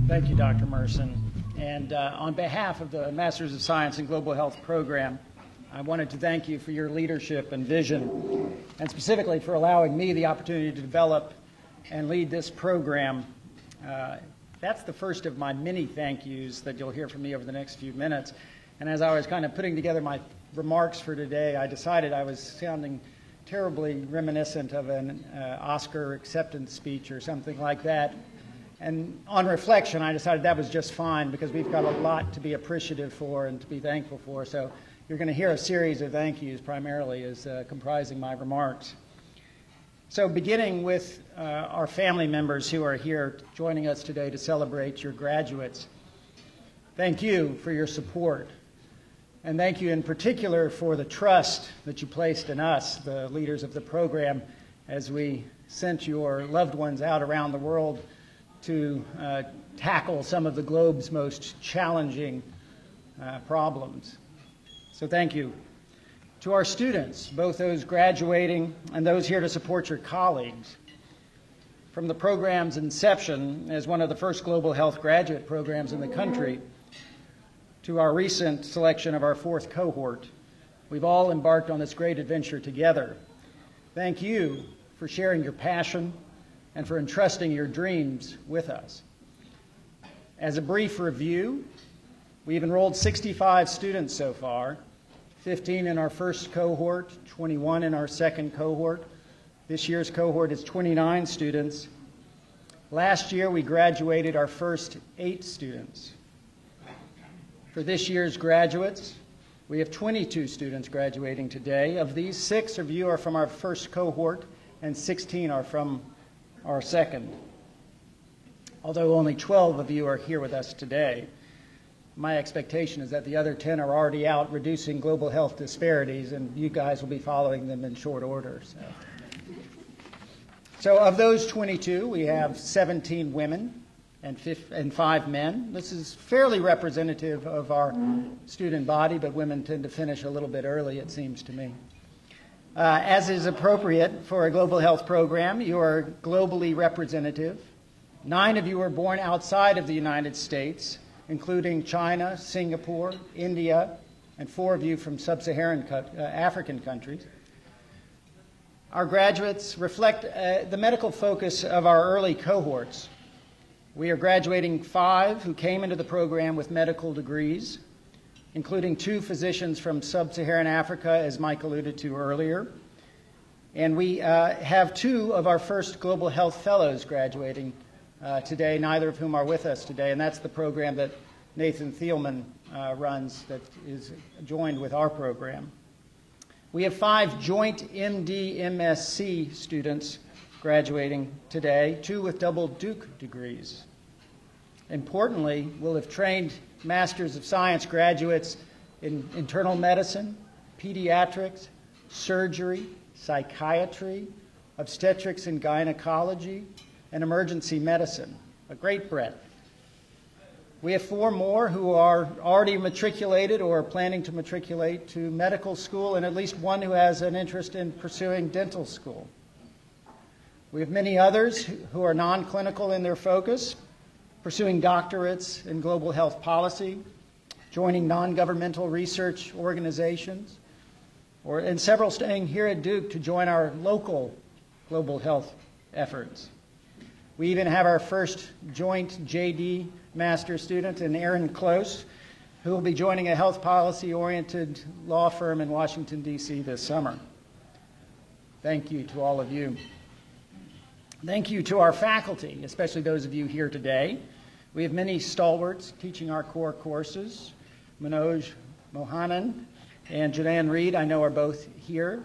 Thank you, Dr. Merson. And on behalf of the Masters of Science in Global Health program, I wanted to thank you for your leadership and vision, and specifically for allowing me the opportunity to develop and lead this program. That's the first of my many thank yous that you'll hear from me over the next few minutes. And as I was kind of putting together my remarks for today, I decided I was sounding terribly reminiscent of an Oscar acceptance speech or something like that. And on reflection, I decided that was just fine because we've got a lot to be appreciative for and to be thankful for. So you're going to hear a series of thank yous primarily as comprising my remarks. So beginning with our family members who are here joining us today to celebrate your graduates, thank you for your support. And thank you in particular for the trust that you placed in us, the leaders of the program, as we sent your loved ones out around the world to tackle some of the globe's most challenging problems. So thank you. To our students, both those graduating and those here to support your colleagues, from the program's inception as one of the first global health graduate programs in the country to our recent selection of our fourth cohort, we've all embarked on this great adventure together. Thank you for sharing your passion and for entrusting your dreams with us. As a brief review, we've enrolled 65 students so far, 15 in our first cohort, 21 in our second cohort. This year's cohort is 29 students. Last year, we graduated our first 8 students. For this year's graduates, we have 22 students graduating today. Of these, 6 of you are from our first cohort, and 16 are from our second. Although only 12 of you are here with us today, my expectation is that the other 10 are already out reducing global health disparities, and you guys will be following them in short order. So of those 22, we have 17 women and 5 men. This is fairly representative of our student body, but women tend to finish a little bit early, it seems to me. As is appropriate for a global health program, you are globally representative. 9 of you were born outside of the United States, including China, Singapore, India, and 4 of you from sub-Saharan African countries. Our graduates reflect the medical focus of our early cohorts. We are graduating 5 who came into the program with medical degrees, including 2 physicians from sub-Saharan Africa, as Mike alluded to earlier. And we have 2 of our first Global Health Fellows graduating today, neither of whom are with us today, and that's the program that Nathan Thielman runs that is joined with our program. We have 5 joint MD, MSc students graduating today, 2 with double Duke degrees. Importantly, we'll have trained Masters of Science graduates in internal medicine, pediatrics, surgery, psychiatry, obstetrics and gynecology, and emergency medicine, a great breadth. We have 4 more who are already matriculated or planning to matriculate to medical school, and at least 1 who has an interest in pursuing dental school. We have many others who are non-clinical in their focus, pursuing doctorates in global health policy, joining non-governmental research organizations, and several staying here at Duke to join our local global health efforts. We even have our first joint JD master student in Aaron Close, who will be joining a health policy-oriented law firm in Washington, D.C. this summer. Thank you to all of you. Thank you to our faculty, especially those of you here today. We have many stalwarts teaching our core courses. Manoj Mohanan and Janan Reed, I know, are both here.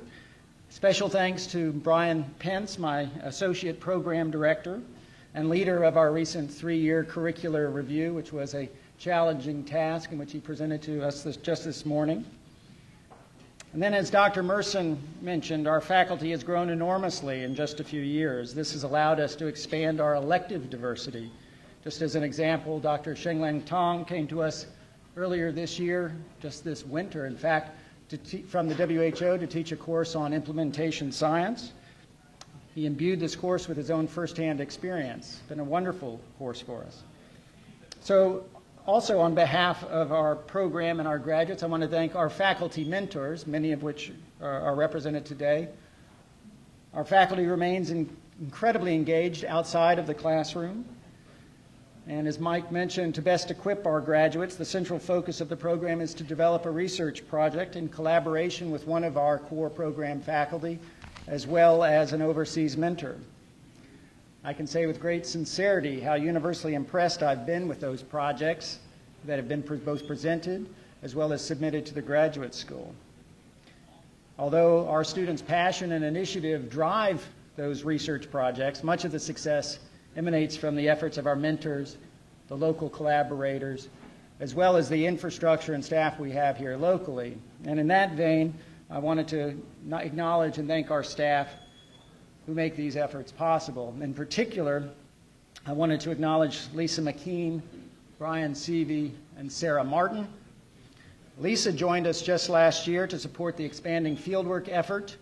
Special thanks to Brian Pence, my Associate Program Director and leader of our recent 3-year curricular review, which was a challenging task in which he presented to us just this morning. And then, as Dr. Merson mentioned, our faculty has grown enormously in just a few years. This has allowed us to expand our elective diversity. Just as an example, Dr. Shenglang Tong came to us earlier this year, just this winter, in fact, from the WHO to teach a course on implementation science. He imbued this course with his own firsthand experience. It's been a wonderful course for us. So also on behalf of our program and our graduates, I want to thank our faculty mentors, many of which are represented today. Our faculty remains incredibly engaged outside of the classroom. And as Mike mentioned, to best equip our graduates, the central focus of the program is to develop a research project in collaboration with one of our core program faculty, as well as an overseas mentor. I can say with great sincerity how universally impressed I've been with those projects that have been both presented as well as submitted to the graduate school. Although our students' passion and initiative drive those research projects, much of the success emanates from the efforts of our mentors, the local collaborators, as well as the infrastructure and staff we have here locally. And in that vein, I wanted to acknowledge and thank our staff who make these efforts possible. In particular, I wanted to acknowledge Lisa McKean, Brian Seavey, and Sarah Martin. Lisa joined us just last year to support the expanding fieldwork effort.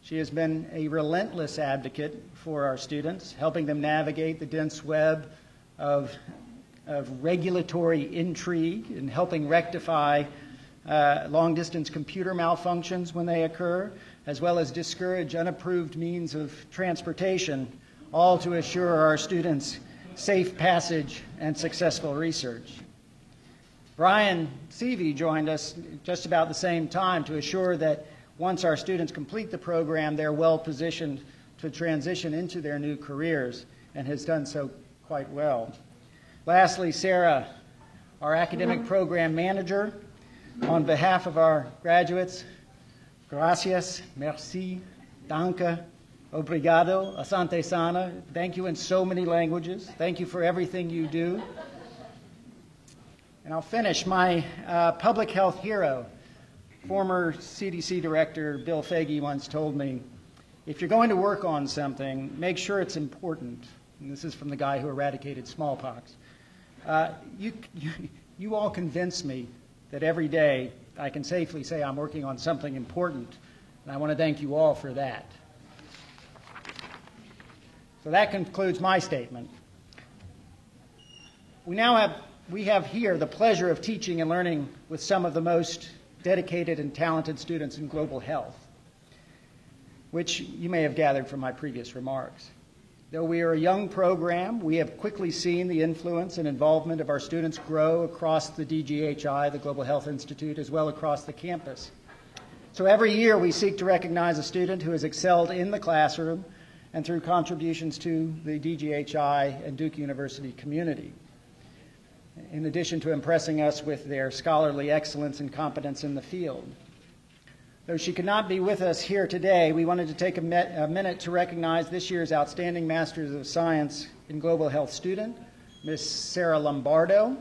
She has been a relentless advocate for our students, helping them navigate the dense web of regulatory intrigue and helping rectify long-distance computer malfunctions when they occur, as well as discourage unapproved means of transportation, all to assure our students safe passage and successful research. Brian Seavey joined us just about the same time to assure that once our students complete the program, they're well positioned to transition into their new careers, and has done so quite well. Lastly, Sarah, our academic program manager, on behalf of our graduates, gracias, merci, danke, obrigado, asante sana. Thank you in so many languages. Thank you for everything you do. And I'll finish. My public health hero, former CDC Director Bill Foege, once told me, if you're going to work on something, make sure it's important. And this is from the guy who eradicated smallpox. You all convince me that every day I can safely say I'm working on something important, and I want to thank you all for that. So that concludes my statement. We have here the pleasure of teaching and learning with some of the most dedicated and talented students in global health, which you may have gathered from my previous remarks. Though we are a young program, we have quickly seen the influence and involvement of our students grow across the DGHI, the Global Health Institute, as well across the campus. So every year we seek to recognize a student who has excelled in the classroom and through contributions to the DGHI and Duke University community, in addition to impressing us with their scholarly excellence and competence in the field. Though she could not be with us here today, we wanted to take a minute to recognize this year's Outstanding Masters of Science in Global Health student, Ms. Sarah Lombardo.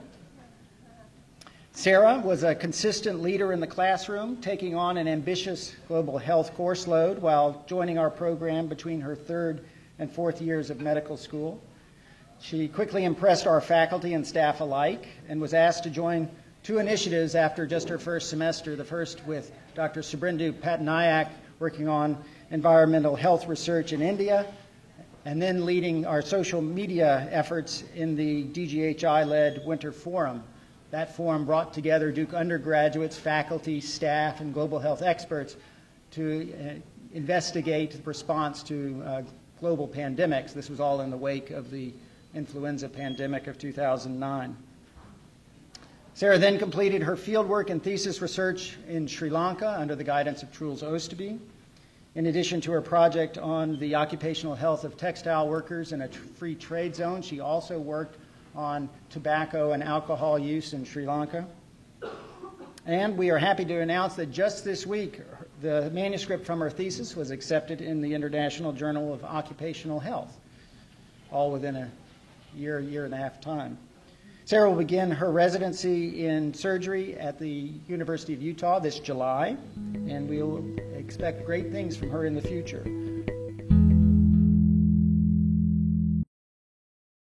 Sarah was a consistent leader in the classroom, taking on an ambitious global health course load while joining our program between her third and fourth years of medical school. She quickly impressed our faculty and staff alike and was asked to join two initiatives after just her first semester, the first with Dr. Subrendu Patnaik working on environmental health research in India, and then leading our social media efforts in the DGHI-led Winter Forum. That forum brought together Duke undergraduates, faculty, staff, and global health experts to investigate the response to global pandemics. This was all in the wake of the influenza pandemic of 2009. Sarah then completed her fieldwork and thesis research in Sri Lanka under the guidance of Truls Oosteby. In addition to her project on the occupational health of textile workers in a free trade zone, she also worked on tobacco and alcohol use in Sri Lanka. And we are happy to announce that just this week, the manuscript from her thesis was accepted in the International Journal of Occupational Health, all within a year and a half time. Sarah will begin her residency in surgery at the University of Utah this July, and we'll expect great things from her in the future.